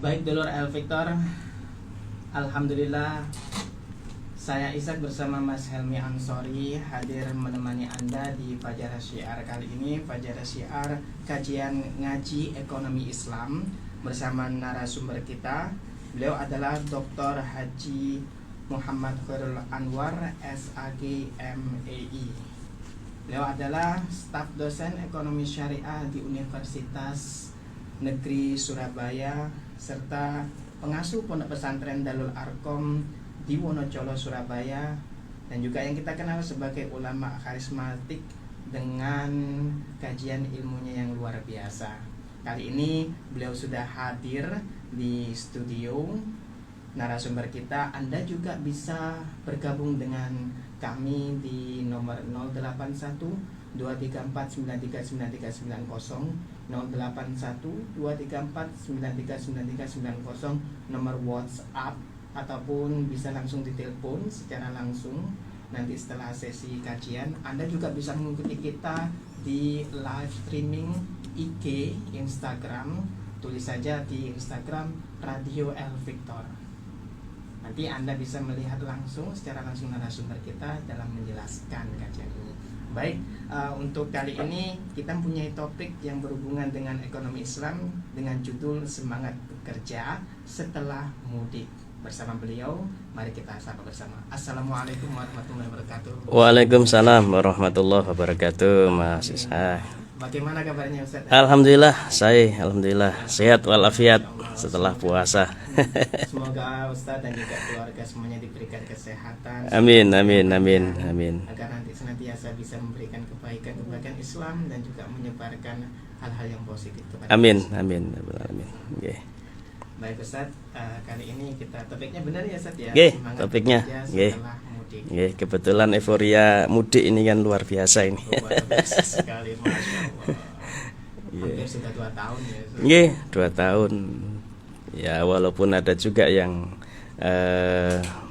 Baik dulur El Victor, alhamdulillah saya Ishak bersama Mas Helmi Ansori hadir menemani Anda di Fajar Syiar kali ini. Fajar Syiar kajian ngaji ekonomi Islam bersama narasumber kita. Beliau adalah Dr. Haji Muhammad Khairul Anwar SAG MEI. Beliau adalah staf dosen ekonomi syariah di Universitas Negeri Surabaya serta pengasuh pondok pesantren Darul Arkom di Wonocolo, Surabaya, dan juga yang kita kenal sebagai ulama karismatik dengan kajian ilmunya yang luar biasa. Kali ini beliau sudah hadir di studio narasumber kita. Anda juga bisa bergabung dengan kami di nomor 081 234 939390, 081 234 939390, nomor WhatsApp, ataupun bisa langsung ditelepon secara langsung. Nanti setelah sesi kajian Anda juga bisa mengikuti kita di live streaming IG, Instagram. Tulis saja di Instagram Radio El Victor. Nanti Anda bisa melihat secara langsung narasumber kita dalam menjelaskan kajian ini. Baik, untuk kali ini kita mempunyai topik yang berhubungan dengan ekonomi Islam dengan judul Semangat Bekerja Setelah Mudik. Bersama beliau, mari kita sapa bersama. Assalamualaikum warahmatullahi wabarakatuh. Waalaikumsalam warahmatullahi wabarakatuh, Mas Ishak. Bagaimana kabarnya Ustaz? Alhamdulillah, alhamdulillah sehat walafiat setelah puasa. Semoga Ustaz dan juga keluarga semuanya diberikan kesehatan. Amin. Agar nanti senantiasa bisa memberikan kebaikan Islam dan juga menyebarkan hal-hal yang positif. Amin. Okay. Baik Ustaz, kali ini kita topiknya benar ya Ustaz ya? Okay, Semangat topiknya. Setelah mudik. Kebetulan euforia mudik ini kan luar biasa ini. Luar biasa sekali, Masya Allah. Hampir sudah 2 tahun ya. 2 tahun. Ya walaupun ada juga yang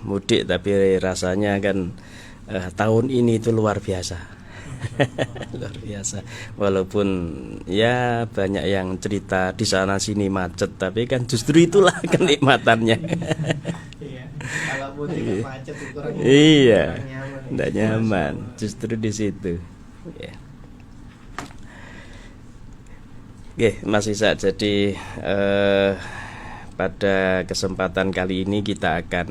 mudik tapi rasanya kan tahun ini itu luar biasa. Luar biasa. Walaupun ya banyak yang cerita di sana sini macet, tapi kan justru itulah kenikmatannya. Iya. Kalau mudik macet kurang. Iya. Tidak nyaman. Justru di situ. Ya. Oke, Mas Isa. Jadi pada kesempatan kali ini kita akan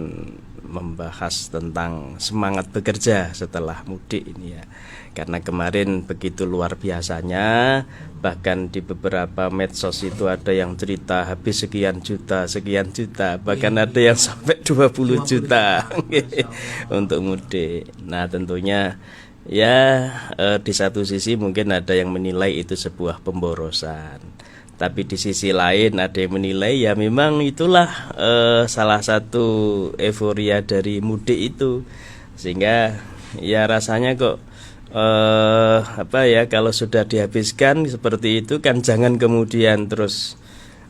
membahas tentang semangat bekerja setelah mudik ini ya. Karena kemarin begitu luar biasanya, bahkan di beberapa medsos itu ada yang cerita habis sekian juta, bahkan ada yang sampai 20 juta untuk mudik. Nah tentunya ya di satu sisi mungkin ada yang menilai itu sebuah pemborosan, tapi di sisi lain ada yang menilai ya memang itulah salah satu euforia dari mudik itu, sehingga ya rasanya kok kalau sudah dihabiskan seperti itu kan jangan kemudian terus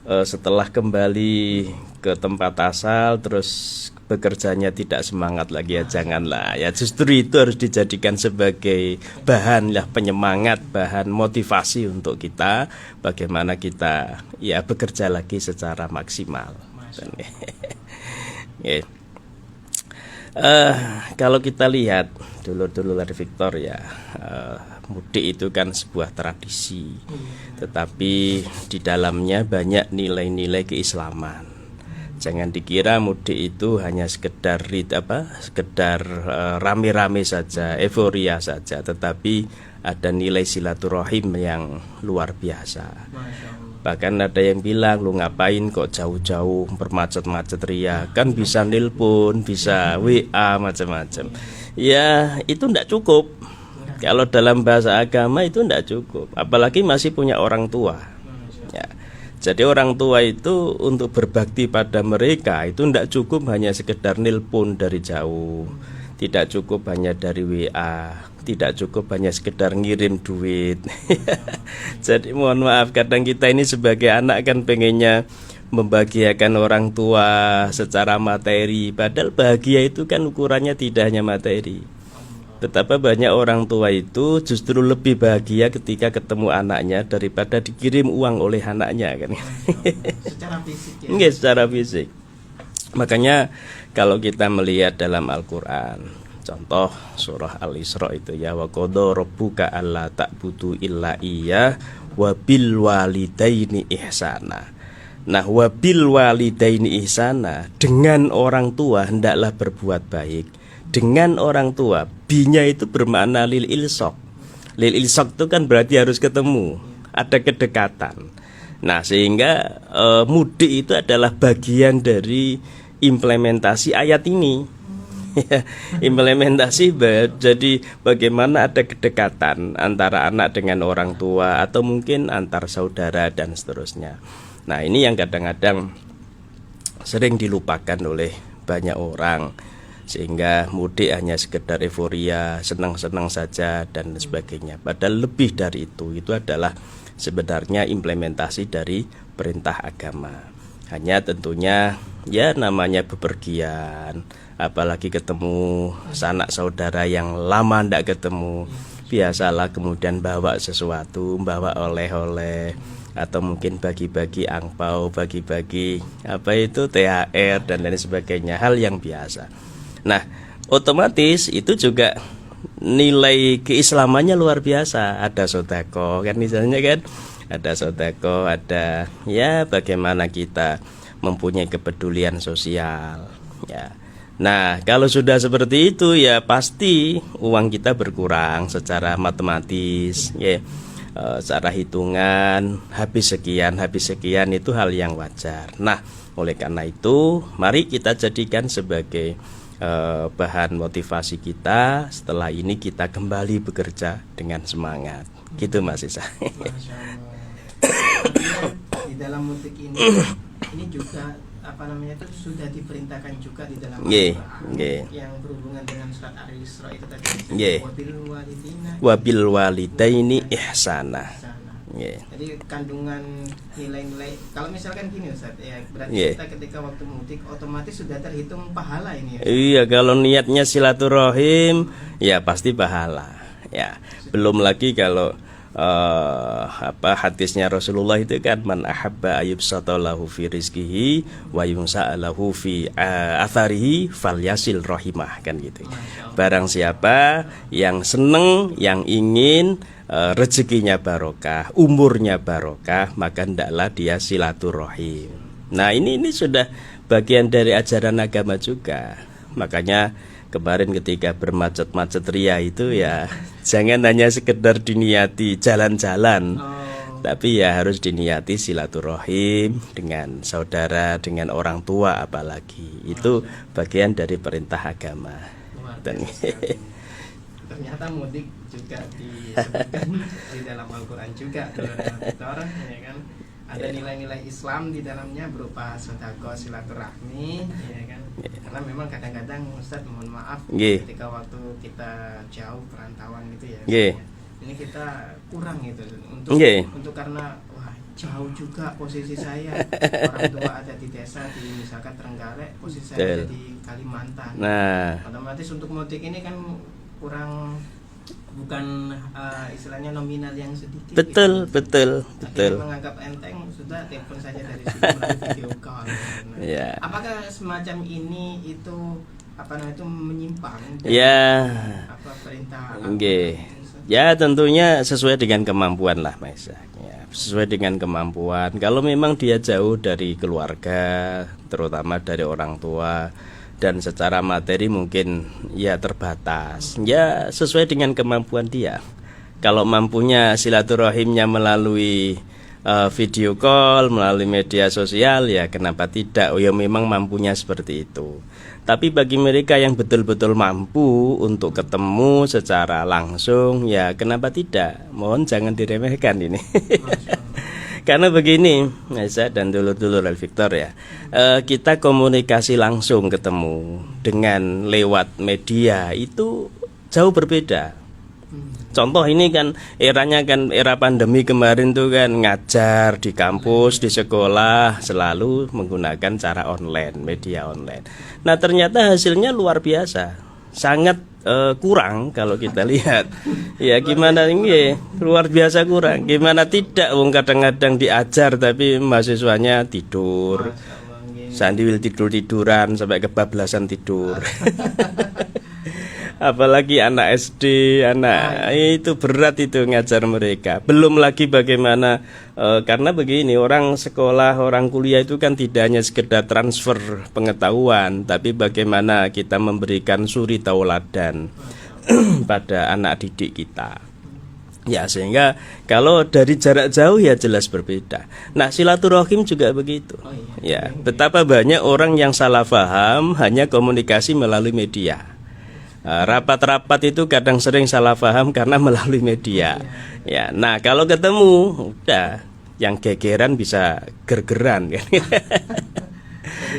setelah kembali ke tempat asal terus bekerjanya tidak semangat lagi, ya janganlah. Ya justru itu harus dijadikan sebagai bahan penyemangat, bahan motivasi untuk kita bagaimana kita ya bekerja lagi secara maksimal. Kalau kita lihat dulu dari Victor ya, mudik itu kan sebuah tradisi, tetapi di dalamnya banyak nilai-nilai keislaman. Jangan dikira mudik itu hanya sekedar rame-rame saja, euforia saja, tetapi ada nilai silaturahim yang luar biasa. Bahkan ada yang bilang, lu ngapain kok jauh-jauh bermacet-macet ria, kan bisa nelpon, bisa WA, macam-macam. Ya itu tidak cukup. Kalau dalam bahasa agama itu tidak cukup, apalagi masih punya orang tua ya. Jadi orang tua itu untuk berbakti pada mereka itu tidak cukup hanya sekedar nelpon dari jauh, tidak cukup hanya dari WA, tidak cukup hanya sekedar ngirim duit. Jadi mohon maaf, kadang kita ini sebagai anak kan pengennya membahagiakan orang tua secara materi, padahal bahagia itu kan ukurannya tidak hanya materi. Betapa banyak orang tua itu justru lebih bahagia ketika ketemu anaknya daripada dikirim uang oleh anaknya kan. Secara fisik ya. Nggak, secara fisik. Makanya kalau kita melihat dalam Al-Qur'an, contoh surah Al-Isra itu ya, wa qadha rabbuka alla ta'budu illa iyyah wa bil walidaini ihsana. Nah, wabil walidaini ihsana, dengan orang tua hendaklah berbuat baik. Dengan orang tua, binya itu bermakna lil ilsok. Lil ilsok itu kan berarti harus ketemu, ada kedekatan. Nah, sehingga mudik itu adalah bagian dari implementasi ayat ini. Implementasi jadi bagaimana ada kedekatan antara anak dengan orang tua, atau mungkin antar saudara dan seterusnya. Nah, ini yang kadang-kadang sering dilupakan oleh banyak orang, sehingga mudik hanya sekedar euforia, senang-senang saja dan sebagainya. Padahal lebih dari itu adalah sebenarnya implementasi dari perintah agama. Hanya tentunya ya namanya bepergian, apalagi ketemu sanak saudara yang lama tidak ketemu, biasalah kemudian bawa sesuatu, bawa oleh-oleh, atau mungkin bagi-bagi angpau, bagi-bagi apa itu THR dan lain sebagainya, hal yang biasa. Nah, otomatis itu juga nilai keislamannya luar biasa. Ada sodako kan misalnya kan, ada sodako, ada ya bagaimana kita mempunyai kepedulian sosial ya. Nah, kalau sudah seperti itu ya pasti uang kita berkurang secara matematis ya. Secara hitungan habis sekian itu hal yang wajar. Nah, oleh karena itu mari kita jadikan sebagai bahan motivasi kita. Setelah ini kita kembali bekerja dengan semangat. Gitu Mas Isa. Masya Allah. Di dalam mudik ini juga apa namanya itu sudah diperintahkan juga di dalam Al-Qur'an yang berhubungan dengan surat Al-Isra itu tadi. Wabil walidaini ihsana. Jadi kandungan nilai-nilai, kalau misalkan gini Ustaz ya, berarti kita ketika waktu mudik otomatis sudah terhitung pahala ini ya. Iya, kalau niatnya silaturahim ya pasti pahala ya. Belum lagi kalau hadisnya Rasulullah itu kan, man ahabba ayyubsatalahu fi rizqihi wa yumsa'alahu fi atharihi falyasil rahimah kan gitu. Barang siapa yang seneng, yang ingin rezekinya barokah, umurnya barokah, maka hendaklah dia silaturahim. Nah, ini sudah bagian dari ajaran agama juga. Makanya kemarin ketika bermacet-macet ria itu ya jangan hanya sekedar diniati jalan-jalan, tapi ya harus diniati silaturahim dengan saudara, dengan orang tua apalagi. Itu bagian dari perintah agama. Dan ternyata mudik juga disebutkan di dalam Al-Quran juga, ya kan? Ada nilai-nilai Islam di dalamnya berupa sedekah, silaturahmi, ya kan? Karena memang kadang-kadang Ustaz mohon maaf ketika waktu kita jauh perantauan gitu ya. Ini kita kurang gitu untuk karena wah jauh juga posisi saya. Orang tua ada di desa di misalkan Trenggalek, posisi saya ada di Kalimantan. Nah, otomatis untuk mudik ini kan kurang, bukan istilahnya nominal yang sedikit. Betul. Menganggap enteng sudah telepon saja dari sini melalui video call. Nah, apakah semacam ini itu apa namanya itu menyimpang? Ya. Apa perintah? Ya tentunya sesuai dengan kemampuan lah Mas. Ya, sesuai dengan kemampuan. Kalau memang dia jauh dari keluarga, terutama dari orang tua, dan secara materi mungkin ya terbatas, ya sesuai dengan kemampuan dia. Kalau mampunya silaturahimnya melalui video call, melalui media sosial, ya kenapa tidak? Ya memang mampunya seperti itu. Tapi bagi mereka yang betul-betul mampu untuk ketemu secara langsung, ya kenapa tidak? Mohon jangan diremehkan ini. Karena begini, Aisyah dan dulur-dulur Al-Victor ya, kita komunikasi langsung ketemu dengan lewat media itu jauh berbeda. Contoh ini kan eranya kan era pandemi kemarin tuh kan ngajar di kampus, di sekolah selalu menggunakan cara online, media online. Nah ternyata hasilnya luar biasa, sangat kurang kalau kita lihat. Ya gimana ini luar biasa kurang. Gimana tidak wong kadang-kadang diajar tapi mahasiswanya tidur. Sambil tidur-tiduran sampai kebablasan tidur. Apalagi anak SD, anak itu berat itu ngajar mereka. Belum lagi bagaimana karena begini, orang sekolah, orang kuliah itu kan tidak hanya sekedar transfer pengetahuan, tapi bagaimana kita memberikan suri tauladan pada anak didik kita. Ya, sehingga kalau dari jarak jauh ya jelas berbeda. Nah, silaturahim juga begitu. Ya, betapa banyak orang yang salah paham hanya komunikasi melalui media. Rapat-rapat itu kadang sering salah paham karena melalui media. Ya, nah kalau ketemu udah yang gegeran bisa gergeran kan.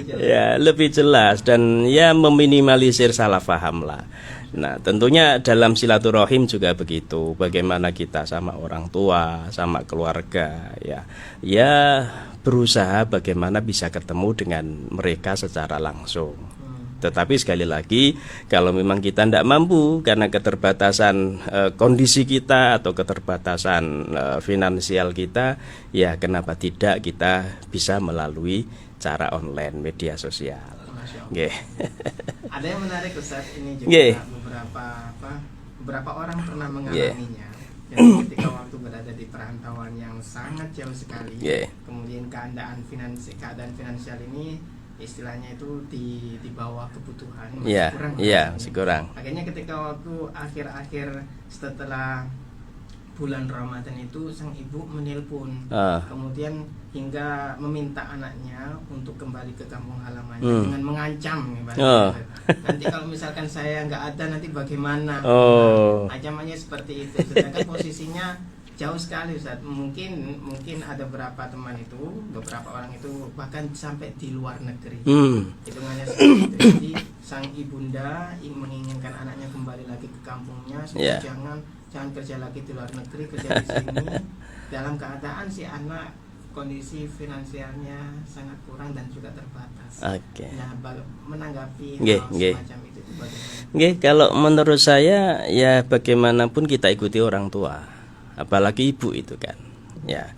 Ya, lebih jelas dan ya meminimalisir salah paham lah. Nah, tentunya dalam silaturahim juga begitu. Bagaimana kita sama orang tua, sama keluarga, ya, ya berusaha bagaimana bisa ketemu dengan mereka secara langsung. Tetapi sekali lagi, kalau memang kita tidak mampu karena keterbatasan kondisi kita atau keterbatasan finansial kita, ya kenapa tidak kita bisa melalui cara online media sosial. Ada yang menarik Ustaz, ini juga beberapa orang pernah mengalaminya. Dan ketika waktu berada di perantauan yang sangat jauh sekali, kemudian keadaan finansial ini istilahnya itu di bawah kebutuhan, masih kurang. Akhirnya ketika waktu akhir-akhir setelah bulan Ramadan itu sang ibu menelpon, kemudian hingga meminta anaknya untuk kembali ke kampung halamannya dengan mengancam, nanti kalau misalkan saya nggak ada nanti bagaimana? Ancamannya seperti itu. Sedangkan posisinya jauh sekali Ustaz. Mungkin ada beberapa teman itu, beberapa orang itu bahkan sampai di luar negeri. Hitungannya seperti itu. Jadi sang ibunda menginginkan anaknya kembali lagi ke kampungnya, supaya jangan kerja lagi di luar negeri, kerja di sini. Dalam keadaan si anak kondisi finansialnya sangat kurang dan juga terbatas. Nah, menanggapi hal semacam itu bagaimana? Kalau menurut saya ya bagaimanapun kita ikuti orang tua. Apalagi ibu itu kan, ya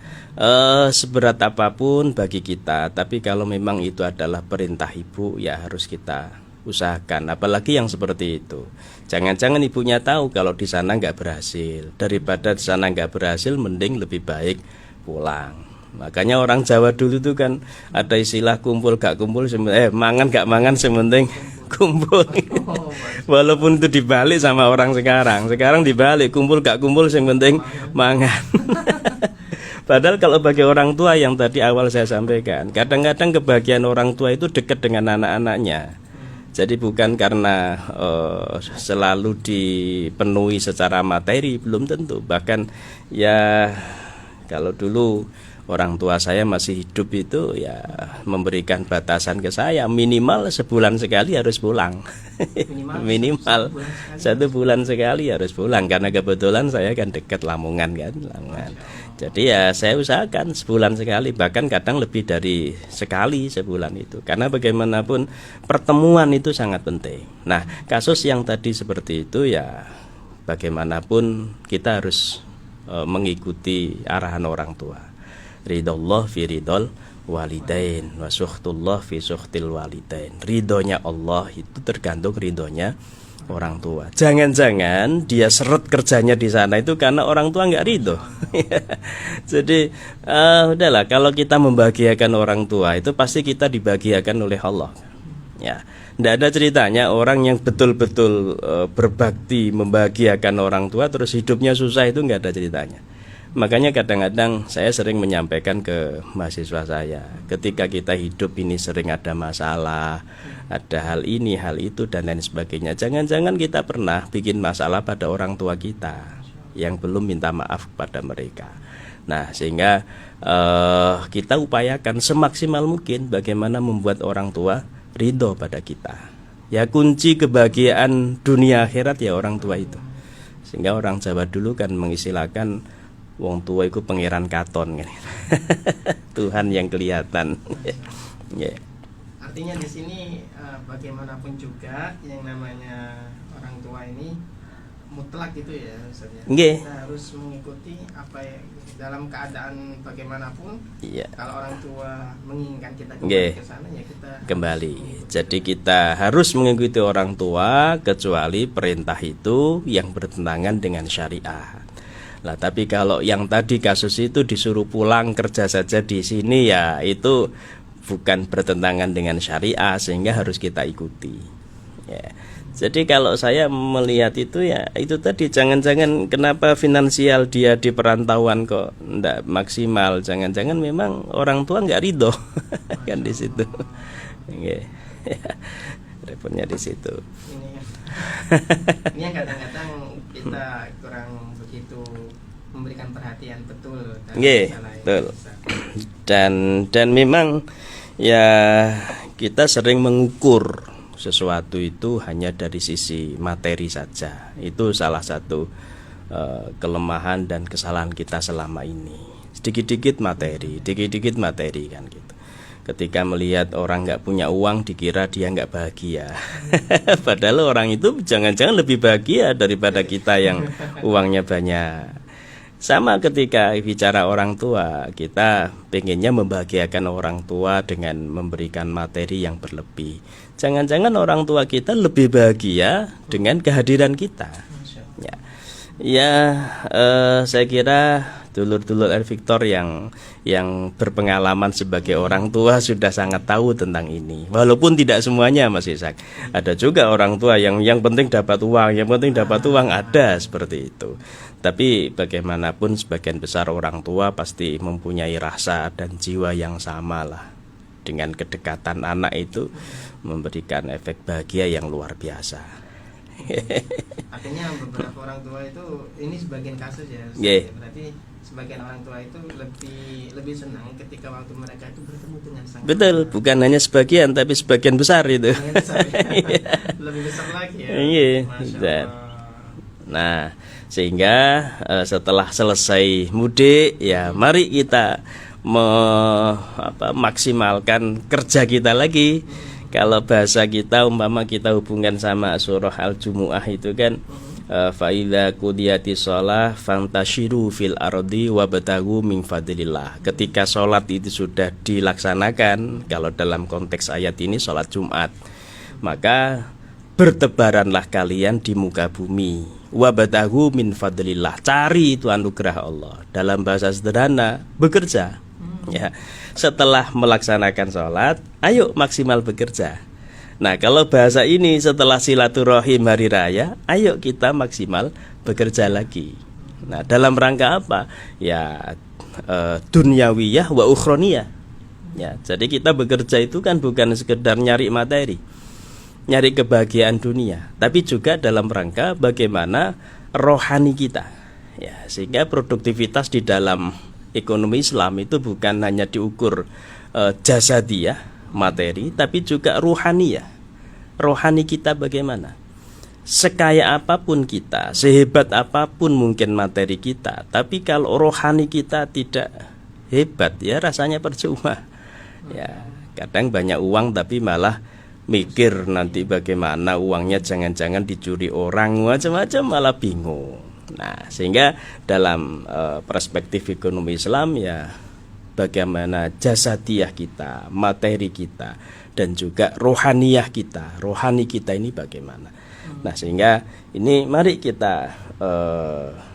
seberat apapun bagi kita, tapi kalau memang itu adalah perintah ibu, ya harus kita usahakan. Apalagi yang seperti itu, jangan-jangan ibunya tahu kalau di sana nggak berhasil, daripada di sana nggak berhasil, mending lebih baik pulang. Makanya orang Jawa dulu tuh kan ada istilah kumpul gak kumpul, mangan gak mangan, sementing kumpul. Walaupun itu dibalik sama orang sekarang dibalik, kumpul gak kumpul yang penting mangan. Padahal kalau bagi orang tua yang tadi awal saya sampaikan, kadang-kadang kebahagiaan orang tua itu dekat dengan anak-anaknya. Jadi bukan karena selalu dipenuhi secara materi, belum tentu. Bahkan ya kalau dulu orang tua saya masih hidup itu ya memberikan batasan ke saya, minimal sebulan sekali harus pulang. Minimal 1 bulan sekali harus pulang, karena kebetulan saya kan dekat Lamongan kan, Lamongan. Jadi ya saya usahakan sebulan sekali, bahkan kadang lebih dari sekali sebulan itu, karena bagaimanapun pertemuan itu sangat penting. Nah, kasus yang tadi seperti itu ya bagaimanapun kita harus mengikuti arahan orang tua. Ridallah fi ridol walidain wa sukhtullah fi sukhtil walidain. Ridhonya Allah itu tergantung ridhonya orang tua. Jangan-jangan dia seret kerjanya di sana itu karena orang tua nggak ridho. Jadi udahlah, kalau kita membahagiakan orang tua itu pasti kita dibahagiakan oleh Allah. Ya, tidak ada ceritanya orang yang betul-betul berbakti membahagiakan orang tua terus hidupnya susah, itu nggak ada ceritanya. Makanya kadang-kadang saya sering menyampaikan ke mahasiswa saya, ketika kita hidup ini sering ada masalah, ada hal ini, hal itu, dan lain sebagainya. Jangan-jangan kita pernah bikin masalah pada orang tua kita yang belum minta maaf kepada mereka. Nah, sehingga kita upayakan semaksimal mungkin bagaimana membuat orang tua ridho pada kita. Ya, kunci kebahagiaan dunia akhirat ya orang tua itu. Sehingga orang Jawa dulu kan mengistilahkan wong tua itu pangeran katon kan. Tuhan yang kelihatan. Artinya di sini bagaimanapun juga yang namanya orang orang tua ini mutlak gitu ya Ustaz ya. Nggih. Kita harus mengikuti apa ya, dalam keadaan bagaimanapun. Iya. Kalau orang tua menginginkan kita Nggih. kembali ke sana ya kita Kembali. Jadi kita harus mengikuti orang tua kecuali perintah itu yang bertentangan dengan syariat. Lah tapi kalau yang tadi kasus itu disuruh pulang kerja saja di sini, ya itu bukan bertentangan dengan syariah sehingga harus kita ikuti. Ya. Jadi kalau saya melihat itu, ya itu tadi, jangan-jangan kenapa finansial dia di perantauan kok ndak maksimal, jangan-jangan memang orang tua nggak ridho kan di situ. Nggih. Repotnya di situ. Ini yang kadang-kadang kita kurang begitu memberikan perhatian betul. Nggih, betul. Dan memang ya kita sering mengukur sesuatu itu hanya dari sisi materi saja. Itu salah satu kelemahan dan kesalahan kita selama ini. Sedikit-dikit materi, dikit-dikit materi kan gitu. Ketika melihat orang nggak punya uang, dikira dia nggak bahagia. Padahal orang itu jangan-jangan lebih bahagia daripada kita yang uangnya banyak. Sama ketika bicara orang tua, kita pengennya membahagiakan orang tua dengan memberikan materi yang berlebih. Jangan-jangan orang tua kita lebih bahagia dengan kehadiran kita. Saya kira dulur-dulur El Victor yang berpengalaman sebagai orang tua sudah sangat tahu tentang ini. Walaupun tidak semuanya, Mas Ishak. Ada juga orang tua yang penting dapat uang, ada seperti itu. Tapi bagaimanapun sebagian besar orang tua pasti mempunyai rasa dan jiwa yang sama lah. Dengan kedekatan anak itu memberikan efek bahagia yang luar biasa. Artinya beberapa orang tua itu, ini sebagian kasus ya. Berarti sebagian orang tua itu lebih senang ketika waktu mereka itu bertemu dengan sang Betul, bukan hanya sebagian tapi sebagian besar itu. Lebih besar lagi ya. Iya. Nah, sehingga setelah selesai mudik, ya mari kita maksimalkan kerja kita lagi. Kalau bahasa kita umpama kita hubungkan sama surah Al-Jumu'ah itu kan, fa idza qudiyatis shalah fantashiru fil ardi wabtaghu min fadlillah. Ketika sholat itu sudah dilaksanakan, kalau dalam konteks ayat ini sholat Jumat, maka bertebaranlah kalian di muka bumi, wabtaghu min fadlillah, cari itu anugerah Allah. Dalam bahasa sederhana, bekerja. Ya, setelah melaksanakan sholat, ayo maksimal bekerja. Nah, kalau bahasa ini setelah silaturahim hari raya, ayo kita maksimal bekerja lagi. Nah, dalam rangka apa? Ya, dunyawiyah wa ukhroniyah. Ya, jadi kita bekerja itu kan bukan sekedar nyari materi, nyari kebahagiaan dunia, tapi juga dalam rangka bagaimana rohani kita. Ya, sehingga produktivitas di dalam ekonomi Islam itu bukan hanya diukur jasadiyah, materi, tapi juga ruhaniyah. Rohani kita bagaimana? Sekaya apapun kita, sehebat apapun mungkin materi kita, tapi kalau rohani kita tidak hebat, ya rasanya percuma. Ya, kadang banyak uang tapi malah mikir nanti bagaimana uangnya jangan-jangan dicuri orang, macam-macam, malah bingung. Nah, sehingga dalam perspektif ekonomi Islam, ya bagaimana jasadiyah kita, materi kita, dan juga rohaniyah kita, rohani kita ini bagaimana. Nah, sehingga ini mari kita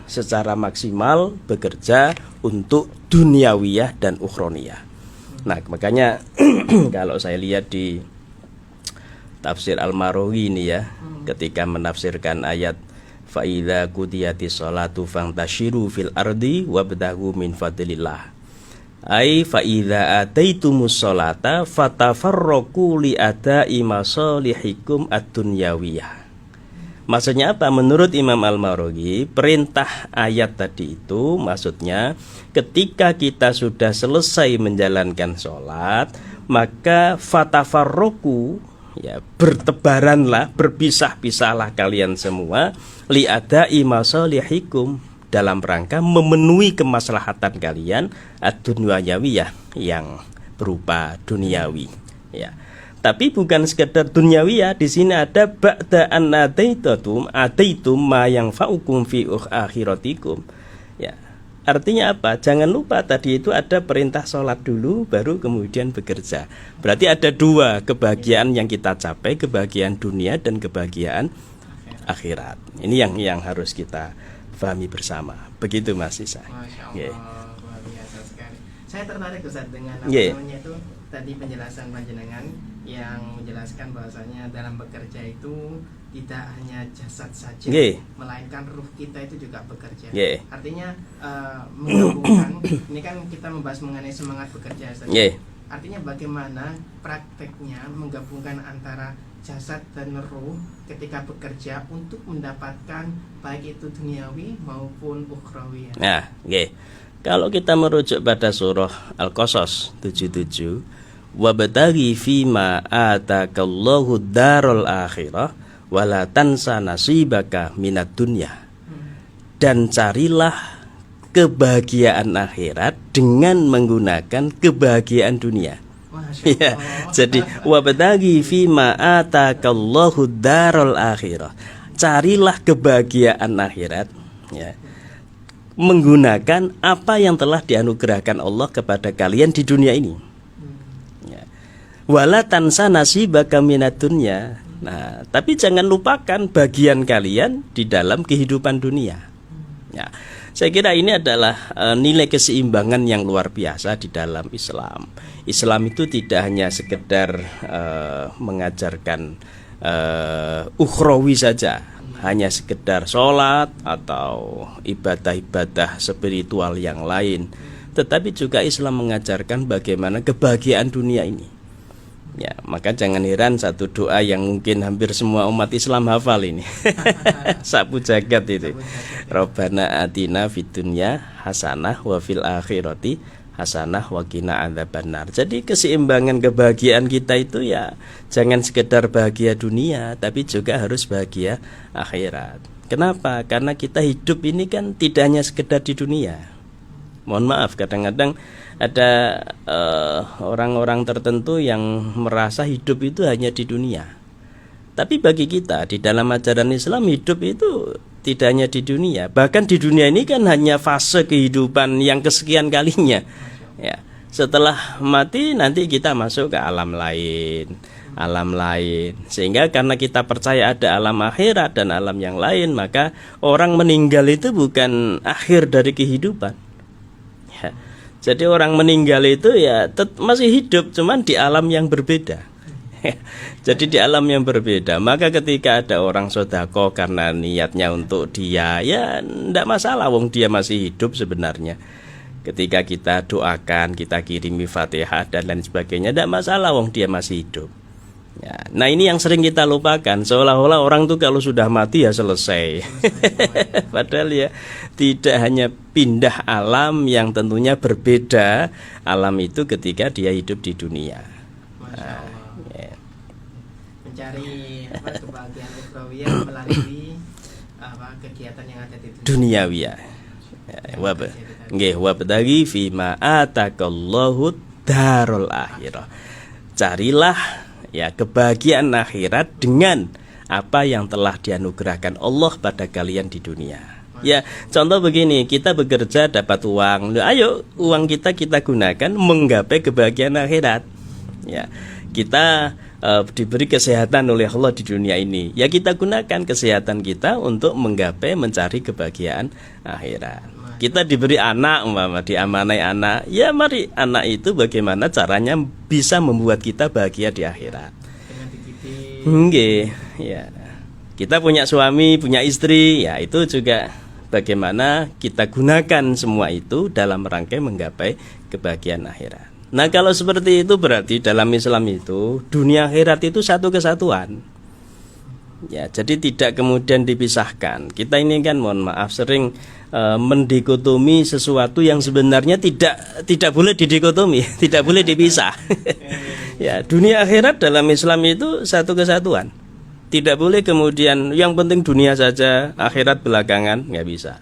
secara maksimal bekerja untuk duniawiyah dan ukhroniyah. Nah, makanya kalau saya lihat di tafsir Al-Marawi ini ya, ketika menafsirkan ayat fa idza qudiyatis sholatu fantashiru fil ardi wabtaghu min fadlillah, ai fa idza ataitumus sholata fatafarraqu li ada'i masalihikum ad-dunyawiyah. Maksudnya apa? Menurut Imam Al-Marawi, perintah ayat tadi itu maksudnya ketika kita sudah selesai menjalankan sholat, maka fatafarraqu, ya bertebaranlah, berpisah-pisahlah kalian semua, li'ada'i masalihikum, dalam rangka memenuhi kemaslahatan kalian ad-dunyawiyah, yang berupa duniawi. Ya, Tapi bukan sekedar duniawiyah, di sini ada ba'da an ataitum ma yang fa'ukum fi akhiratikum. Ya. Artinya apa? Jangan lupa tadi itu ada perintah sholat dulu, baru kemudian bekerja. Berarti ada dua kebahagiaan yang kita capai, kebahagiaan dunia dan kebahagiaan akhirat. Ini yang harus kita pahami bersama. Begitu Mas Isa. Masya Allah, luar biasa sekali. Saya tertarik Ustaz dengan Yeah. namanya itu tadi penjelasan panjenengan yang menjelaskan bahwasanya dalam bekerja itu tidak hanya jasad saja, Yeah. melainkan ruh kita itu juga bekerja. Yeah. Artinya menggabungkan. Ini kan kita membahas mengenai semangat bekerja, Ustaz. Yeah. Artinya bagaimana prakteknya menggabungkan antara jasad dan ruh ketika bekerja untuk mendapatkan baik itu duniawi maupun ukhrawi. Nah, kalau kita merujuk pada surah Al-Qasas 77, wabtaghi fima atakallahu darul akhirah wala tansa nasibaka minad dunya. Dan carilah kebahagiaan akhirat dengan menggunakan kebahagiaan dunia. Ya, jadi wabtaghi fima atakallahu darul akhirah. Carilah kebahagiaan akhirat, ya, menggunakan apa yang telah dianugerahkan Allah kepada kalian di dunia ini. Ya. Wala tansa nasibaka minad dunya. Nah, tapi jangan lupakan bagian kalian di dalam kehidupan dunia. Ya. Saya kira ini adalah nilai keseimbangan yang luar biasa di dalam Islam. Islam itu tidak hanya sekedar mengajarkan ukhrawi saja, hanya sekedar sholat atau ibadah-ibadah spiritual yang lain, tetapi juga Islam mengajarkan bagaimana kebahagiaan dunia ini. Ya, maka jangan heran satu doa yang mungkin hampir semua umat Islam hafal ini. Sapu jagat itu. Rabbana atina fid dunya hasanah wa fil akhirati hasanah wa qina adzabannar. Jadi keseimbangan kebahagiaan kita itu ya jangan sekedar bahagia dunia, tapi juga harus bahagia akhirat. Kenapa? Karena kita hidup ini kan tidak hanya sekedar di dunia. Mohon maaf, kadang-kadang ada orang-orang tertentu yang merasa hidup itu hanya di dunia. Tapi bagi kita di dalam ajaran Islam, hidup itu tidak hanya di dunia. Bahkan di dunia ini kan hanya fase kehidupan yang kesekian kalinya. Ya, setelah mati nanti kita masuk ke alam lain. Sehingga karena kita percaya ada alam akhirat dan alam yang lain, maka orang meninggal itu bukan akhir dari kehidupan. Ya. Jadi orang meninggal itu ya masih hidup, cuman di alam yang berbeda. Jadi di alam yang berbeda. Maka ketika ada orang sodako karena niatnya untuk dia, ya tidak masalah, wong dia masih hidup sebenarnya. Ketika kita doakan, kita kirimi Fatihah dan lain sebagainya, tidak masalah, wong dia masih hidup. Ya, nah ini yang sering kita lupakan, seolah-olah orang tuh kalau sudah mati ya selesai. Padahal ya tidak hanya pindah alam yang tentunya berbeda alam itu ketika dia hidup di dunia. Masya Allah. Ya. Mencari kebahagiaan ukhrawiyah melalui kegiatan yang ada di duniawiyah. Wabtaghi fima atakallahu darul akhirah. Carilah ya kebahagiaan akhirat dengan apa yang telah dianugerahkan Allah pada kalian di dunia. Ya, contoh begini, kita bekerja dapat uang. Ayo uang kita gunakan menggapai kebahagiaan akhirat. Ya, kita diberi kesehatan oleh Allah di dunia ini. Ya, kita gunakan kesehatan kita untuk menggapai mencari kebahagiaan akhirat. Kita diberi anak, diamanai anak. Ya mari anak itu bagaimana caranya bisa membuat kita bahagia di akhirat. Ya. Kita punya suami, punya istri, ya itu juga bagaimana kita gunakan semua itu dalam rangka menggapai kebahagiaan akhirat. Nah kalau seperti itu berarti dalam Islam itu dunia akhirat itu satu kesatuan. Ya, jadi tidak kemudian dipisahkan. Kita ini kan mohon maaf sering mendikotomi sesuatu yang sebenarnya tidak boleh didikotomi, tidak boleh dipisah. Ya, dunia akhirat dalam Islam itu satu kesatuan. Tidak boleh kemudian yang penting dunia saja, akhirat belakangan, nggak bisa.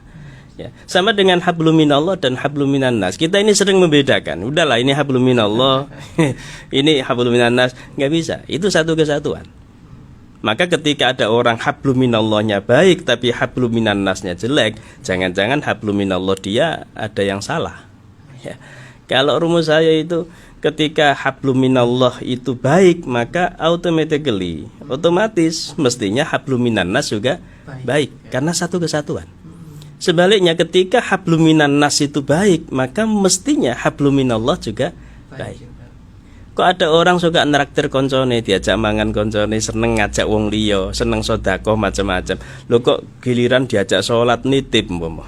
Ya, sama dengan hablum minallah dan hablum minan nas. Kita ini sering membedakan. Udahlah ini hablum minallah, ini hablum minan nas, nggak bisa. Itu satu kesatuan. Maka ketika ada orang hablum minallahnya baik tapi hablum minan nasnya jelek, jangan-jangan hablum minallah dia ada yang salah. Ya. Kalau rumus saya itu ketika hablum minallah itu baik, maka otomatis mestinya hablum minan nas juga baik karena satu kesatuan. Sebaliknya ketika hablum minan nas itu baik, maka mestinya hablum minallah juga baik. Kok ada orang suka neraktir koncone, diajak mangan koncone, seneng ngajak wong liya, seneng sedekah macam-macam. Lho kok giliran diajak sholat nitip umpama.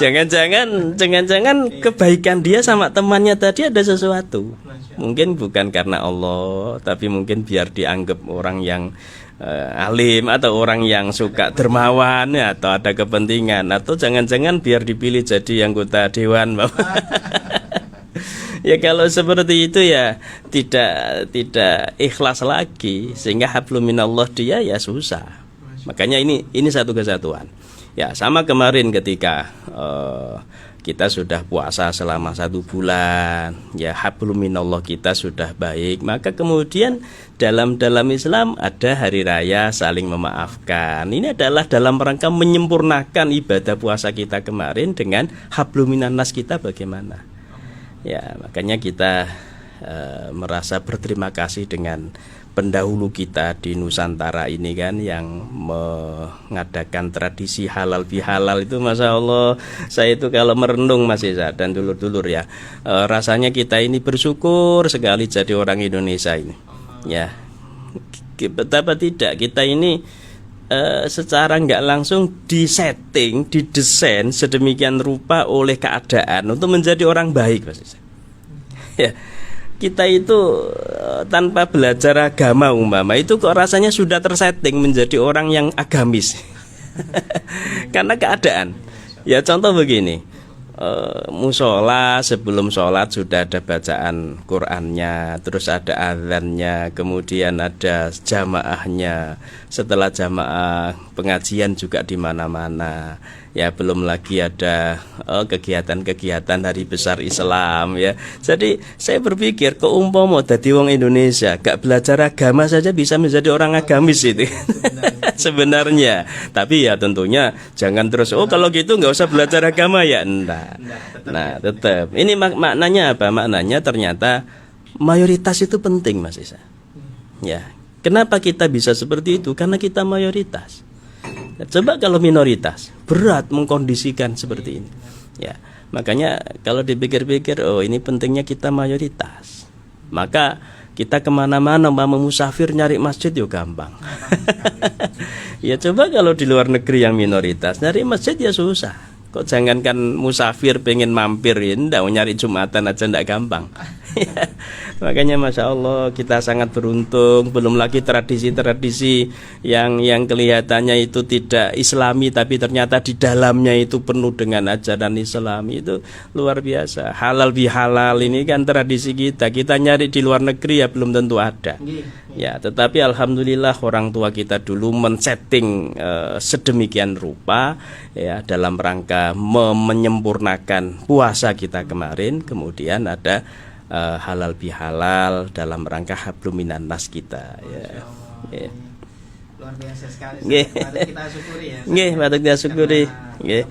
Jangan-jangan kebaikan dia sama temannya tadi ada sesuatu. Mungkin bukan karena Allah, tapi mungkin biar dianggap orang yang alim atau orang yang suka dermawan ya, atau ada kepentingan, atau jangan-jangan biar dipilih jadi anggota dewan. Ya kalau seperti itu ya tidak ikhlas lagi, sehingga hablum minallah dia ya susah. Makanya ini satu kesatuan. Ya sama kemarin ketika kita sudah puasa selama 1 bulan, ya hablum minallah kita sudah baik, maka kemudian dalam Islam ada hari raya saling memaafkan. Ini adalah dalam rangka menyempurnakan ibadah puasa kita kemarin dengan hablum minan nas kita bagaimana. Ya makanya kita merasa berterima kasih dengan pendahulu kita di Nusantara ini kan, yang mengadakan tradisi halal bihalal itu, masya Allah. Saya itu kalau merenung Mas Isa dan dulur-dulur ya, rasanya kita ini bersyukur sekali jadi orang Indonesia ini. Ya, betapa tidak kita ini secara nggak langsung disetting, didesain sedemikian rupa oleh keadaan untuk menjadi orang baik, Mas Isa. Ya. Kita itu tanpa belajar agama umpama itu kok rasanya sudah tersetting menjadi orang yang agamis. Karena keadaan. Ya contoh begini, musola sebelum sholat sudah ada bacaan Qur'annya, terus ada azannya, kemudian ada jamaahnya. Setelah jamaah pengajian juga di mana-mana. Ya belum lagi ada kegiatan-kegiatan hari besar Islam ya. Jadi saya berpikir kok umpama dadi wong Indonesia gak belajar agama saja bisa menjadi orang agamis itu. Sebenarnya. Tapi ya tentunya jangan terus kalau gitu nggak usah belajar agama ya. Enggak. Nah tetap. Ini maknanya apa? Maknanya ternyata mayoritas itu penting Mas Isa. Ya. Kenapa kita bisa seperti itu? Karena kita mayoritas. Coba kalau minoritas, berat mengkondisikan seperti ini. Ya, makanya kalau dipikir-pikir, ini pentingnya kita mayoritas. Maka kita kemana-mana mau musafir nyari masjid ya gampang. Ya coba kalau di luar negeri yang minoritas nyari masjid ya susah. Kok jangankan musafir pengen mampir ya, ndak nyari Jumatan aja ndak gampang. Makanya masya Allah kita sangat beruntung. Belum lagi tradisi-tradisi yang kelihatannya itu tidak Islami, tapi ternyata di dalamnya itu penuh dengan ajaran Islami, itu luar biasa. Halal bihalal ini kan tradisi kita. Kita nyari di luar negeri ya belum tentu ada. Ya, tetapi alhamdulillah orang tua kita dulu men-setting sedemikian rupa ya dalam rangka menyempurnakan puasa kita kemarin. Kemudian ada halal bihalal dalam rangka hablum minan nas kita ya. Luar biasa sekali. Patut kita syukuri ya. Nggih, patut kita syukuri. Nggih.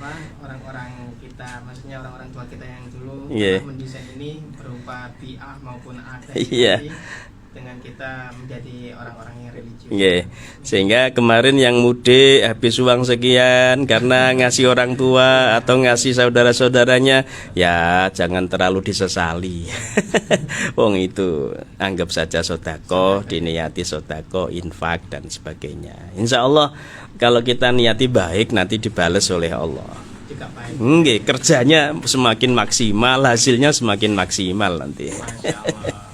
Orang-orang kita, maksudnya orang-orang tua kita yang dulu mendesain ini berupa bi'ah maupun ada. Iya. Dengan kita menjadi orang-orang yang religius. Sehingga kemarin yang mudik habis uang sekian karena ngasih orang tua atau ngasih saudara-saudaranya, ya jangan terlalu disesali. Wong itu anggap saja sedekah, diniati sedekah, infak dan sebagainya. Insya Allah kalau kita niati baik nanti dibalas oleh Allah. Nggih, kerjanya semakin maksimal, hasilnya semakin maksimal nanti. Masya Allah.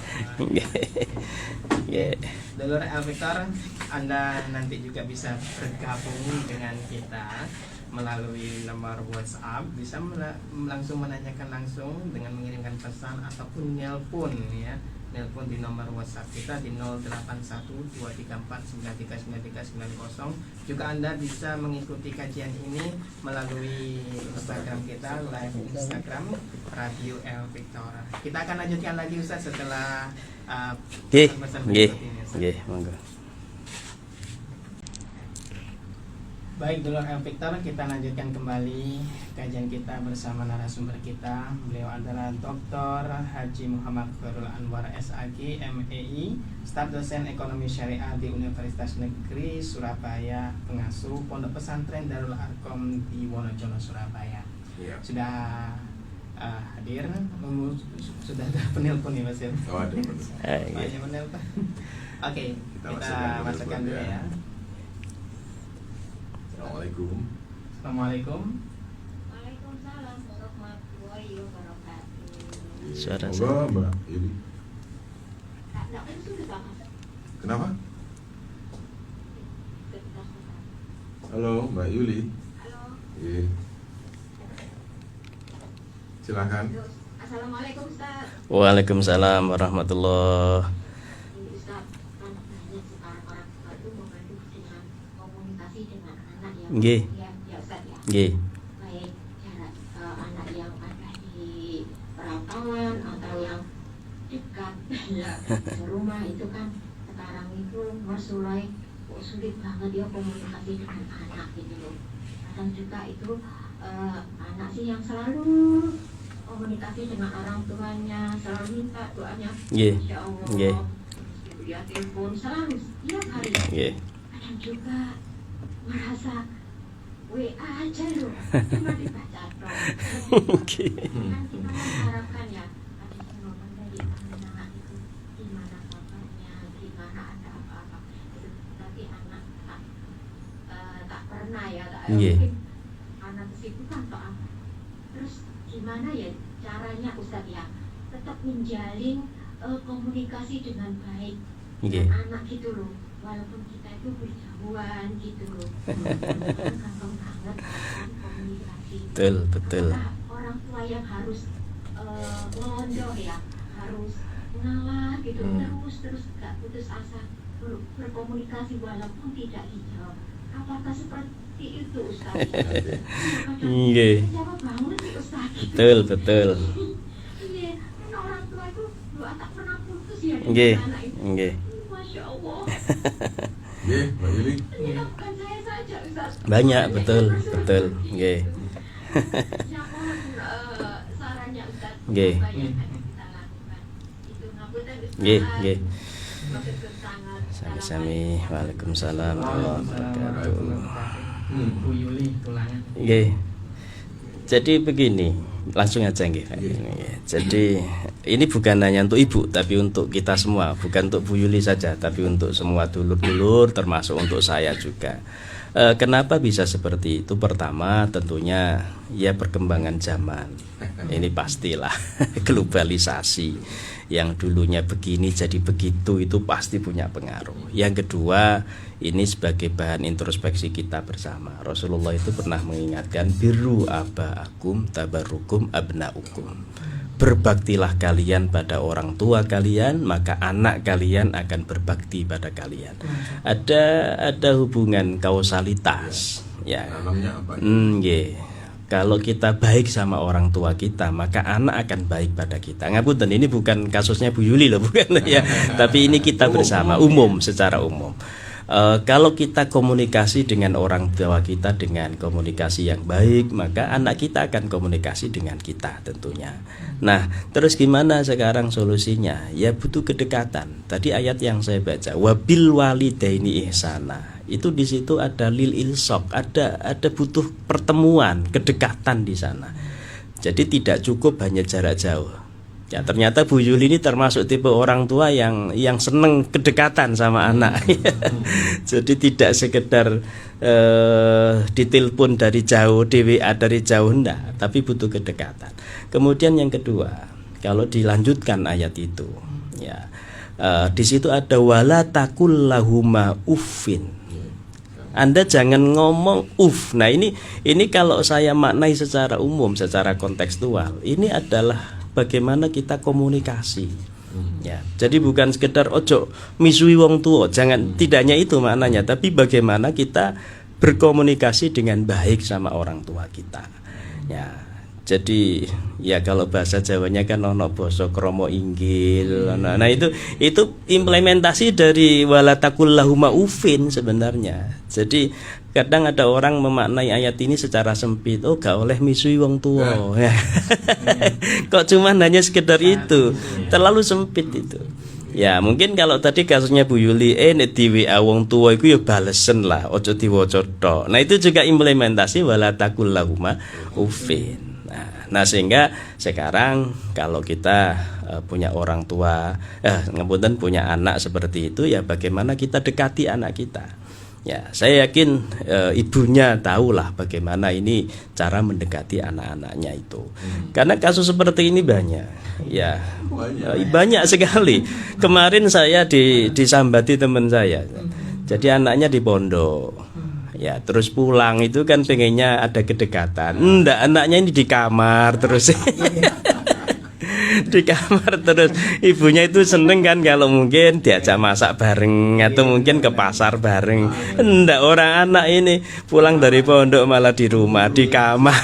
Dulur El Victor, Anda nanti juga bisa bergabung dengan kita melalui nomor WhatsApp, bisa langsung menanyakan langsung dengan mengirimkan pesan ataupun nelpon ya nelpon di nomor WhatsApp kita di 08123493939390. Juga Anda bisa mengikuti kajian ini melalui Instagram kita, live Instagram Radio El Victor. Kita akan lanjutkan lagi Ustaz setelah pesan-pesan berikut ini, Ustaz. Monggo. Baik, dulu El Victor, kita lanjutkan kembali kajian kita bersama narasumber kita. Beliau adalah Dr. Haji Muhammad Khairul Anwar SAG, MEI, staf dosen ekonomi syariah di Universitas Negeri Surabaya, pengasuh Pondok Pesantren Darul Arkom di Wonosobo, Surabaya. Iya. Sudah hadir, sudah ada penelpon nih Mas. Oh, ada penelpon. Oke, kita masukkan dulu ya. Assalamualaikum. Assalamualaikum. Waalaikumsalam warahmatullahi wabarakatuh. Suara Moga Mbak Yuli. Kenapa? Halo Mbak Yuli. Halo. Iya. Silakan. Assalamualaikum Ustaz. Waalaikumsalam warahmatullahi. Ini Ustaz, kan banyak sekarang orang tua itu membantu dengan komunikasi dengan anak yang Nggih. ya Ustaz ya. Nggih. Baik jarak anak yang ada di perantauan atau yang dekat ya serumah itu kan sekarang itu mulai kok sulit banget ya komunikasi dengan anak gitu loh. Kadang juga itu anak sih yang selalu komunikasi dengan orang tuanya, selalu minta doanya. Nggih. Masya Allah. Nggih. Dia telepon selalu setiap hari. Nggih. Kadang juga merasa WA aja loh, cuma dibaca dong. Nggih. Kan kita mengharapkan ya ada jawaban dari anak itu, gimana kabarnya, gimana ada apa-apa. Itu tapi anak tak pernah ya, tak Nggih. mungkin anak kesibukan atau apa. Terus gimana ya caranya Ustadz ya tetap menjalin komunikasi dengan baik Nggih. dengan anak gitu loh, walaupun kita itu berjauhan gitu loh. Kan gampang banget kan komunikasi. Betul. Apakah orang tua yang harus ngelondoh ya, harus ngalah gitu, terus gak putus asa berkomunikasi walaupun tidak dijawab. Apakah seperti itu Ustaz? Nggih. Jawab banget sih Ustaz. Betul. Iya, karena orang tua itu doa tak pernah putus ya dengan Nggih. anak itu. Nggih. Masya Allah. Iya, Mbak Yuli. Ini bukan saya saja Ustaz. Banyak, betul. Nggih. Ya, mohon sarannya Ustaz. Nggih. Apa yang akan kita lakukan? Itu ngapunten Ustaz. Nggih. Maksudku sangat Sami-sami. Waalaikumsalam warahmatullahi wabarakatuh. Bu Yuli tulangan. Nggih. Jadi begini, langsung aja nggih. Pak. Jadi ini bukan hanya untuk ibu tapi untuk kita semua, bukan untuk Bu Yuli saja tapi untuk semua dulur-dulur termasuk untuk saya juga. Kenapa bisa seperti itu? Pertama tentunya ya perkembangan zaman. Ini pastilah globalisasi. Yang dulunya begini jadi begitu itu pasti punya pengaruh. Yang kedua, ini sebagai bahan introspeksi kita bersama. Rasulullah itu pernah mengingatkan birru abaakum tabarukum abnaukum. Berbaktilah kalian pada orang tua kalian, maka anak kalian akan berbakti pada kalian. Ada hubungan kausalitas. Ya. Dalamnya apa? Nggih. Kalau kita baik sama orang tua kita, maka anak akan baik pada kita. Ngapunten, ini bukan kasusnya Bu Yuli loh, bukan ya. Tapi ini kita bersama, umum, secara umum. Kalau kita komunikasi dengan orang tua kita dengan komunikasi yang baik, maka anak kita akan komunikasi dengan kita tentunya. Nah, terus gimana sekarang solusinya? Ya butuh kedekatan. Tadi ayat yang saya baca, wabil walidaini ihsana. Itu di situ ada lil ilsok, ada butuh pertemuan, kedekatan di sana. Jadi tidak cukup hanya jarak jauh. Ya ternyata Bu Yuli ini termasuk tipe orang tua yang seneng kedekatan sama anak. Jadi tidak sekedar ditelepon dari jauh, DWA dari jauh, enggak, tapi butuh kedekatan. Kemudian yang kedua, kalau dilanjutkan ayat itu, ya di situ ada wala takul lahuma uffin. Anda jangan ngomong Nah ini kalau saya maknai secara umum, secara kontekstual, ini adalah bagaimana kita komunikasi. Ya, jadi bukan sekedar ojo misui wong tua, jangan, tidaknya itu maknanya, tapi bagaimana kita berkomunikasi dengan baik sama orang tua kita. Ya, jadi ya kalau bahasa Jawanya kan ono basa krama inggil. Nah, itu implementasi dari walatakullahuma ufin sebenarnya. Jadi kadang ada orang memaknai ayat ini secara sempit. Oh, gak oleh misui wong tua. Kok cuman hanya sekedar itu, terlalu sempit itu. Ya mungkin kalau tadi kasusnya Bu Yuli, nek di WA wong tua iku ya balesen lah, ojo diwaca tok. Nah itu juga implementasi walatakullahuma ufin. Nah sehingga sekarang kalau kita punya orang tua, ngepunten punya anak seperti itu, ya bagaimana kita dekati anak kita. Ya saya yakin ibunya tahulah bagaimana ini cara mendekati anak-anaknya itu. Karena kasus seperti ini banyak, ya banyak sekali. Kemarin saya disambati teman saya. Jadi anaknya di pondok. Ya terus pulang itu kan pengennya ada kedekatan. Enggak, anaknya ini di kamar terus. Di kamar terus. Ibunya itu seneng kan kalau mungkin diajak masak bareng atau mungkin ke pasar bareng. Enggak, orang anak ini pulang dari pondok malah di rumah, di kamar.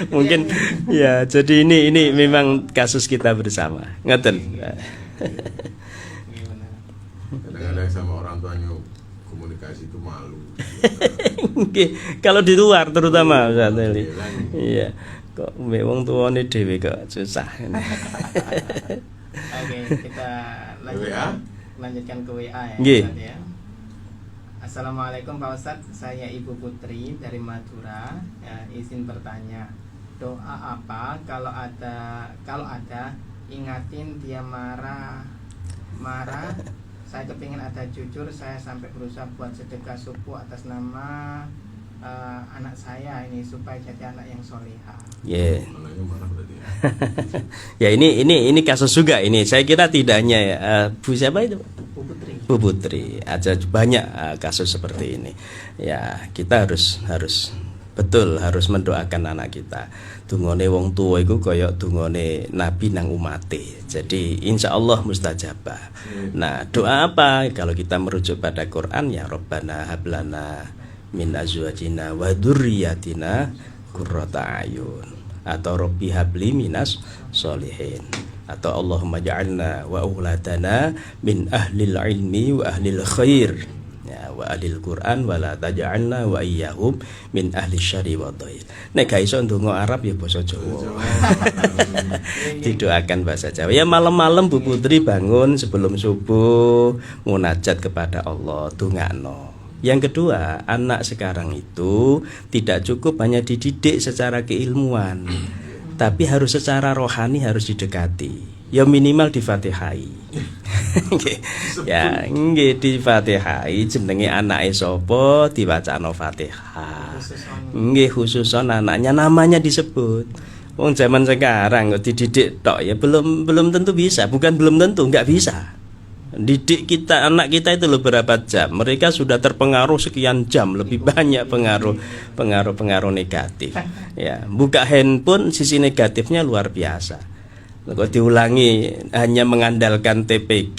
Mungkin ya, jadi ini memang kasus kita bersama. Ngoten. Kadang-kadang sama orang tuanya komunikasi itu malu. Kalau di luar terutama Ustaz Eli. Iya. Kok wong tuane dhewe kok susah. Oke, kita lanjutkan ke WA ya. Nggih. Ya. Assalamualaikum Pak Ustadz, saya Ibu Putri dari Madura. Ya, izin bertanya, doa apa kalau ada ingatin dia marah. Saya kepingin ada jujur, saya sampai berusaha buat sedekah subuh atas nama anak saya ini supaya jadi anak yang solihah. Yeah. Ya ini kasus juga ini. Saya kira tidak hanya Bu siapa itu? Bu Putri. Ada banyak kasus seperti ini. Ya kita harus betul harus mendoakan anak kita. Dungone wong tua iku kaya dungone Nabi nang umate. Jadi insya Allah mustajabah. Nah doa apa? Kalau kita merujuk pada Quran ya Rabbana hablana min azwajina wa dzurriyyatina qurrata ayun, atau Rabbi habli minas sholihin, atau Allahumma ja'alna wa auladana min ahlil ilmi wa ahlil khair ya, wa ahlil Quran wa la taj'alna wa iyyahum min ahli syari wa dhail. Nek gak iso ndonga Arab ya basa Jawa. Didoakan bahasa Jawa. Ya malam-malam Bu Putri bangun sebelum subuh munajat kepada Allah, dongakno. Yang kedua, anak sekarang itu tidak cukup hanya dididik secara keilmuan, tapi harus secara rohani harus didekati. Ya minimal difatihai. Ya nggih difatihai jenenge anake sapa diwacana Fatihah. Nggih khususon anaknya namanya disebut. Wong zaman sekarang kok dididik tok ya belum tentu bisa, bukan belum tentu enggak bisa. Didik kita, anak kita itu loh berapa jam, mereka sudah terpengaruh sekian jam, lebih banyak pengaruh negatif. Ya, buka handphone sisi negatifnya luar biasa. Kalau diulangi hanya mengandalkan TPQ,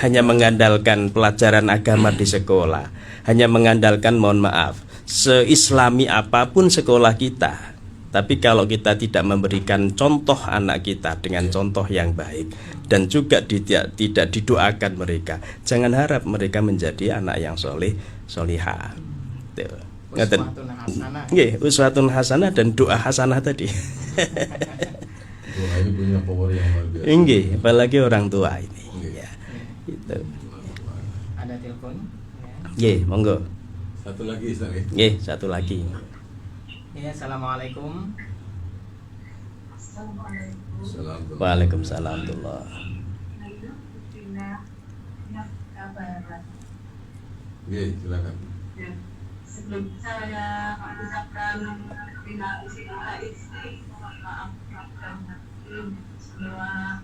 hanya mengandalkan pelajaran agama di sekolah, hanya mengandalkan mohon maaf, seislami apapun sekolah kita. Tapi kalau kita tidak memberikan contoh anak kita dengan contoh yang baik dan juga tidak didoakan mereka, jangan harap mereka menjadi anak yang solihah. Uswatun hasanah dan doa hasanah tadi. Doa ini punya power yang luar biasa. Nggih, apalagi orang tua ini. Ya, gitu. Ada telepon? Nggih, monggo. Satu lagi Ustaz. Nggih, satu lagi. Ya, assalamualaikum. Waalaikumsalam warahmatullah. Oke, silakan. Sebelum saya mengucapkan terima kasih maaf semua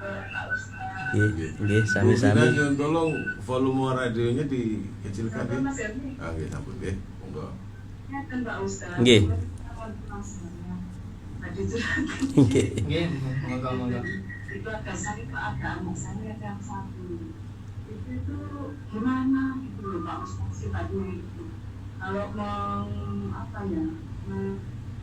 Pak Ustaz. Nggih, sami-sami. Tolong volume radionya dikecilkan ya. Nggih, sampun nggih. Monggo. Nggih. Nggih. Nggih, monggo. di keluarga saya itu ada anak saya yang satu itu gimana gitu loh Pak Ustaz sifatnya itu kalau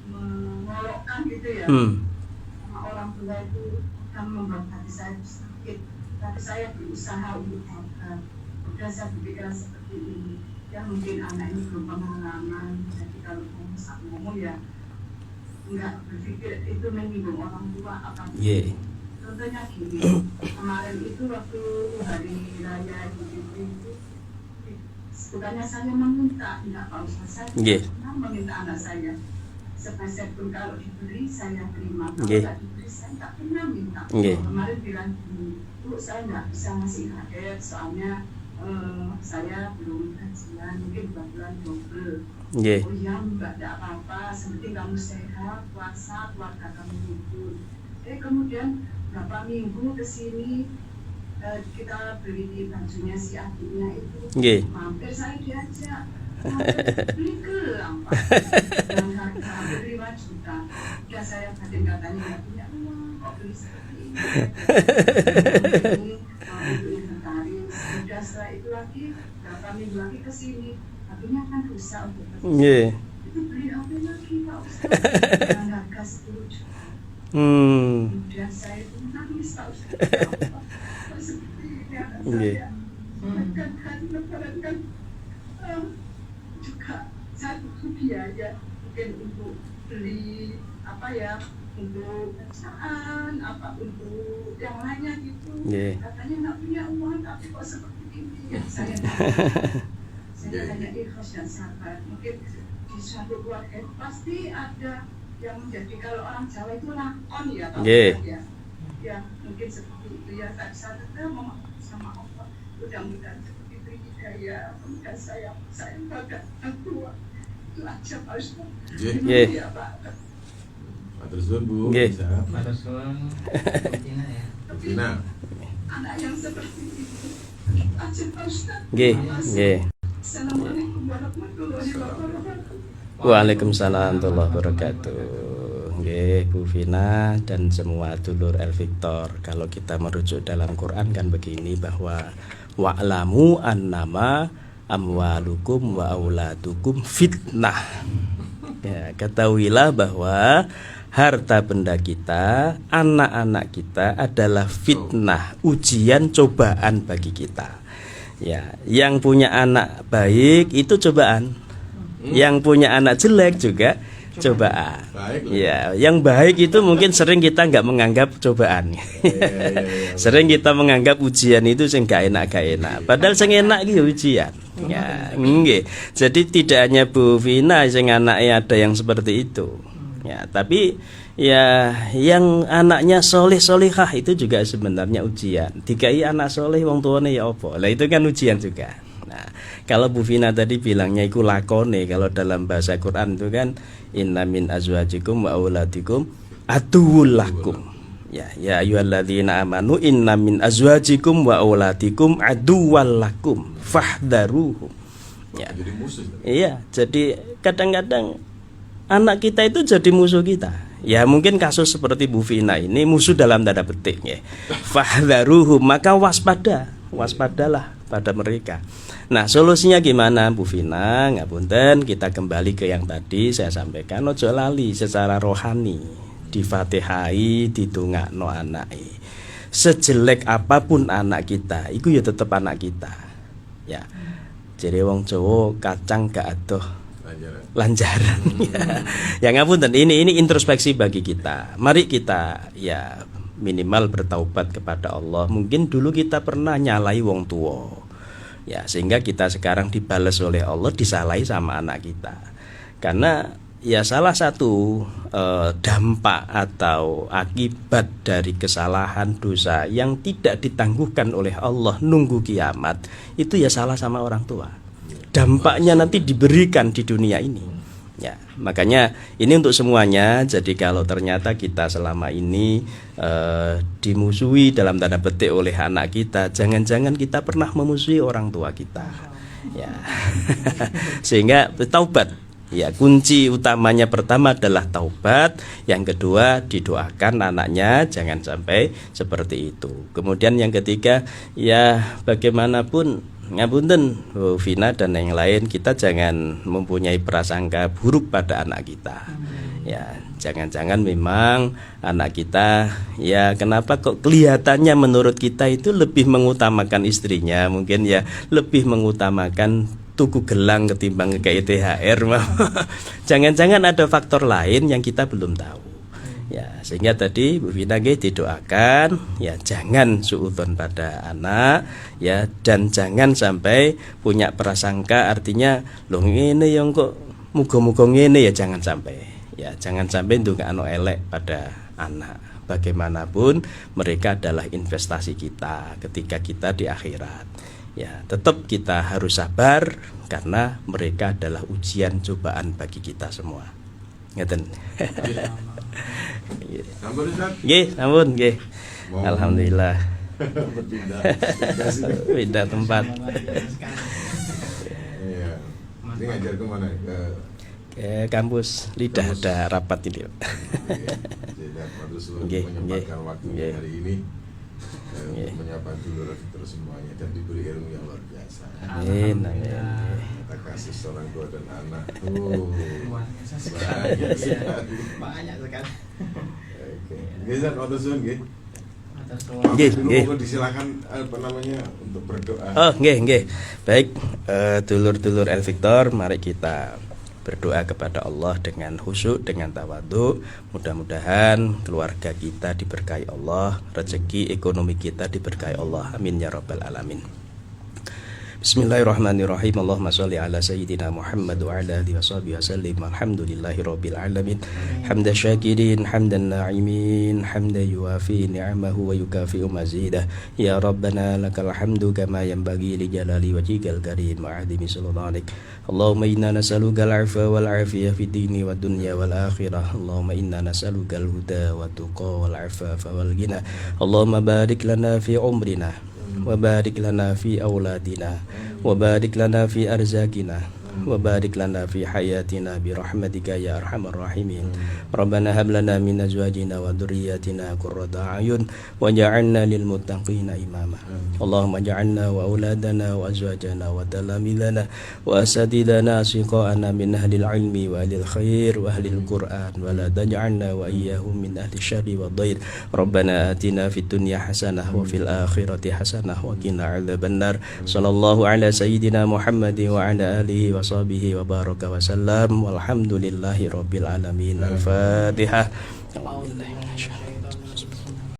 mengolokkan gitu ya sama orang tua itu akan membuat hati saya sakit, tapi saya berusaha untuk sabar. Udah saya berpikiran seperti ini, ya mungkin anak ini belum pengalaman, jadi kalau ngomong ya nggak berpikir itu menyinggung orang tua apa gitu. Contohnya gini, kemarin itu waktu hari raya Idul Fitri itu bukannya saya meminta, enggak Pak Ustaz, saya pernah meminta anak saya sepeser pun kalau diberi saya terima, kalau tidak diberi saya tak pernah minta. Kemarin bilang gini, Bu saya nggak bisa ngasih hadiah soalnya saya belum gajian, mungkin 2 bulan double. Oh iya mbak, tidak apa-apa, sepenting kamu sehat, puasa, keluarga kamu hidup. Kemudian berapa minggu ke sini kita beli bajunya si adiknya itu, mampir saya diajak beli gelang Pak, dengan harga hampir 5 juta. Ya saya batin katanya nggak punya uang, kok beli seperti ini, mau beli inventaris. Sudah setelah itu lagi berapa minggu lagi ke sini, akhirnya kan rusak untuk itu beli apa lagi Pak Ustaz, dengan harga 10 juta. Kemudian saya itu menangis Pak Ustaz, kok seperti ini anak saya. Kan hari lebaran kan juga saya butuh biaya mungkin untuk beli untuk bacaan untuk yang lainnya gitu. Katanya nggak punya uang tapi kok seperti ini ya saya hanya ikhlas dan sabar. Mungkin di suatu keluarga itu pasti ada yang menjadi, kalau orang Jawa itu lakon ya Pak ya mungkin seperti itu ya. Saya tetap sama Allah mudah-mudahan seperti itu hidayah, kemudian saya bagai orang tua itu aja Pak Ustaz. Ya Pak. Terus Bu, Terus Tina ya. Tina. Anak yang seperti itu aja Pak Ustaz. Assalamualaikum warahmatullahi wabarakatuh. Waalaikumsalam warahmatullahi wabarakatuh. Nggih, Bu Vina dan semua dulur El Victor, kalau kita merujuk dalam Quran kan begini, bahwa wa'lamu annama amwalukum wa auladukum fitnah. Ya, ketahuilah bahwa harta benda kita, anak-anak kita adalah fitnah, ujian, cobaan bagi kita. Ya, yang punya anak baik itu cobaan. Yang punya anak jelek juga cobaan. Ya, yang baik itu mungkin sering kita nggak menganggap cobaan. Sering kita menganggap ujian itu sing gak enak. Padahal sing enak iki ujian. Ya, nggih. Jadi tidak hanya Bu Vina sing anaknya ada yang seperti itu. Ya, tapi ya yang anaknya soleh-solehah itu juga sebenarnya ujian. Dikai anak soleh wong tuane ya apa? Lah itu kan ujian juga. Nah, kalau Bu Vina tadi bilangnya itu lakone, kalau dalam bahasa Quran itu kan inna min azwajikum wa auladikum aduwwul lakum. Ya ayyuhalladzina amanu inna min azwajikum wa auladikum aduwwal lakum fahdharuhum. Ya. Jadi musuh. Iya, jadi kadang-kadang anak kita itu jadi musuh kita. Ya mungkin kasus seperti Bu Vina ini musuh dalam tanda petik ya. Fahdharuhum, maka waspadalah pada mereka. Nah, solusinya gimana Bu Vina? Ngapunten, kita kembali ke yang tadi saya sampaikan, ojo lali secara rohani, difatihai, didongakno anake. Sejelek apapun anak kita, itu ya tetap anak kita. Ya. Jadi wong Jawa kacang gak adoh lanjaran. Ya ngapunten, ini introspeksi bagi kita. Mari kita ya minimal bertaubat kepada Allah. Mungkin dulu kita pernah nyalai wong tua. Ya, sehingga kita sekarang dibalas oleh Allah, disalahi sama anak kita. Karena ya salah satu dampak atau akibat dari kesalahan dosa yang tidak ditangguhkan oleh Allah nunggu kiamat, itu ya salah sama orang tua. Dampaknya nanti diberikan di dunia ini. Ya, makanya ini untuk semuanya. Jadi kalau ternyata kita selama ini dimusuhi dalam tanda petik oleh anak kita, jangan-jangan kita pernah memusuhi orang tua kita. Ya. Sehingga taubat. Ya, kunci utamanya pertama adalah taubat, yang kedua didoakan anaknya jangan sampai seperti itu. Kemudian yang ketiga, ya bagaimanapun ngapunten Bu Vina dan yang lain, kita jangan mempunyai prasangka buruk pada anak kita. Ya, jangan-jangan memang anak kita, ya kenapa kok kelihatannya menurut kita itu lebih mengutamakan istrinya, mungkin ya lebih mengutamakan tuku gelang ketimbang kayak THR. Jangan-jangan ada faktor lain yang kita belum tahu. Ya, sehingga tadi Bu Vina didoakan, ya jangan suudzon pada anak, ya, dan jangan sampai punya prasangka, artinya loh ngene yang kok muga-muga ngene, ya jangan sampai. Ya, jangan sampai ndongakno elek pada anak. Bagaimanapun mereka adalah investasi kita ketika kita di akhirat. Ya, tetap kita harus sabar karena mereka adalah ujian cobaan bagi kita semua. Ngeten. Sampun Ustaz. Nggih, sampun nggih. Alhamdulillah. Beda tempat. Iya. Ini ngajar ke mana? Ke kampus Lidah, ada rapat ini. Jadi menyempatkan waktu hari ini menyapa dulu terus semuanya dan diberi ilmu yang luar biasa. Amin. Kita kasih seorang tua dan anak. Banyak sekali. Oke. Nggih, Ustaz, nggih. Nggih. Disilakan apa namanya untuk berdoa. Oh, nggih. Baik, dulur-dulur El Victor, mari kita berdoa kepada Allah dengan khusyuk, dengan tawadhu. Mudah-mudahan keluarga kita diberkahi Allah, rezeki ekonomi kita diberkahi Allah. Amin ya rabbal alamin. Bismillahirrahmanirrahim. Allahumma sholli ala sayyidina Muhammad wa ala alihi washabihi wasallim. Alhamdulillahi rabbil alamin. Hamdan syakirin, hamdan na'imin, hamdan yuwafi ni'amahu wa yukafi'u mazidah. Ya Rabbana lakal hamdu kama yanbaghi li jalali wajhikal karim wa 'azimi sultanik. Allahumma inna nas'aluka al-'afwa wal 'afiyah fid dini wad dunya wal akhirah. Allahumma inna nas'aluka al-huda wat tuqa wal 'afafa wal ghina. Allahumma barik lana fi umrina wa barik lana fi auladina wa barik lana fi arzakina wa barik lana fi hayatina bi rahmatika ya arhamar rahimin. Rabbana hab lana min azwajina wa dhurriyyatina qurrata a'yun waj'alna lil muttaqina imama. Allahumma ja'alna wa auladana wa azwajana wa talamidana wa asatidana siqa'ana min ahlil ilmi wa ahlil khair wa ahlil qur'an wa la taj'alna wa iyyahum min ahli syarri wa dhair. Rabbana atina fid dunya hasanah wa fil akhirati hasanah wa qina adzabannar. Sallallahu ala sayyidina Muhammadin wa ala alihi wa sahbihi wa baraka wa sallam. Walhamdulillahi rabbil alamin. Al-Fatihah.